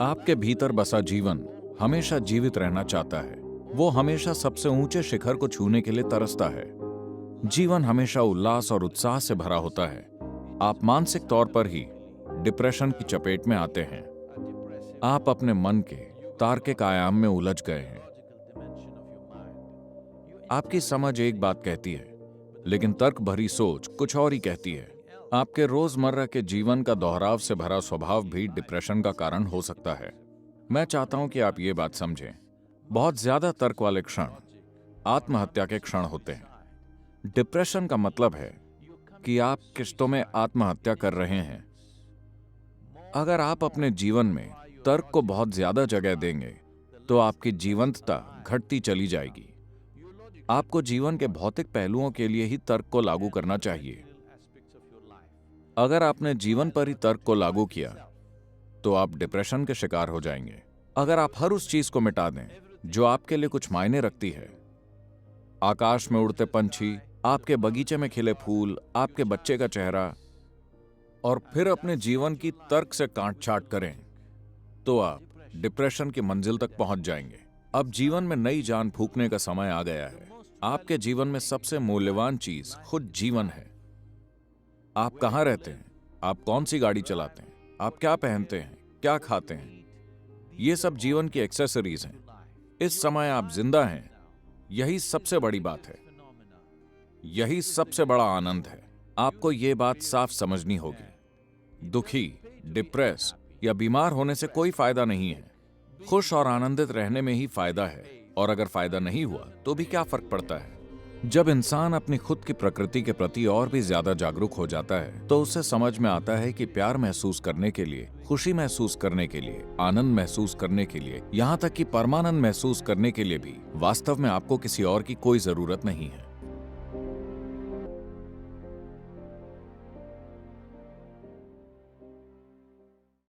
आपके भीतर बसा जीवन हमेशा जीवित रहना चाहता है। वो हमेशा सबसे ऊंचे शिखर को छूने के लिए तरसता है। जीवन हमेशा उल्लास और उत्साह से भरा होता है। आप मानसिक तौर पर ही डिप्रेशन की चपेट में आते हैं। आप अपने मन के तार्किक आयाम में उलझ गए हैं। आपकी समझ एक बात कहती है, लेकिन तर्क भरी सोच कुछ और ही कहती है। आपके रोजमर्रा के जीवन का दोहराव से भरा स्वभाव भी डिप्रेशन का कारण हो सकता है। मैं चाहता हूं कि आप ये बात समझें, बहुत ज्यादा तर्क वाले क्षण आत्महत्या के क्षण होते हैं। डिप्रेशन का मतलब है कि आप किश्तों में आत्महत्या कर रहे हैं। अगर आप अपने जीवन में तर्क को बहुत ज्यादा जगह देंगे तो आपकी जीवंतता घटती चली जाएगी। आपको जीवन के भौतिक पहलुओं के लिए ही तर्क को लागू करना चाहिए। अगर आपने जीवन पर ही तर्क को लागू किया तो आप डिप्रेशन के शिकार हो जाएंगे। अगर आप हर उस चीज को मिटा दें जो आपके लिए कुछ मायने रखती है, आकाश में उड़ते पंछी, आपके बगीचे में खिले फूल, आपके बच्चे का चेहरा, और फिर अपने जीवन की तर्क से काट छांट करें, तो आप डिप्रेशन की मंजिल तक पहुंच जाएंगे। अब जीवन में नई जान फूंकने का समय आ गया है। आपके जीवन में सबसे मूल्यवान चीज खुद जीवन है। आप कहां रहते हैं, आप कौन सी गाड़ी चलाते हैं, आप क्या पहनते हैं, क्या खाते हैं, ये सब जीवन की एक्सेसरीज हैं। इस समय आप जिंदा हैं, यही सबसे बड़ी बात है, यही सबसे बड़ा आनंद है। आपको ये बात साफ समझनी होगी। दुखी, डिप्रेस या बीमार होने से कोई फायदा नहीं है। खुश और आनंदित रहने में ही फायदा है, और अगर फायदा नहीं हुआ तो भी क्या फर्क पड़ता है। जब इंसान अपनी खुद की प्रकृति के प्रति और भी ज्यादा जागरूक हो जाता है तो उसे समझ में आता है कि प्यार महसूस करने के लिए, खुशी महसूस करने के लिए, आनंद महसूस करने के लिए, यहाँ तक कि परमानंद महसूस करने के लिए भी वास्तव में आपको किसी और की कोई जरूरत नहीं है।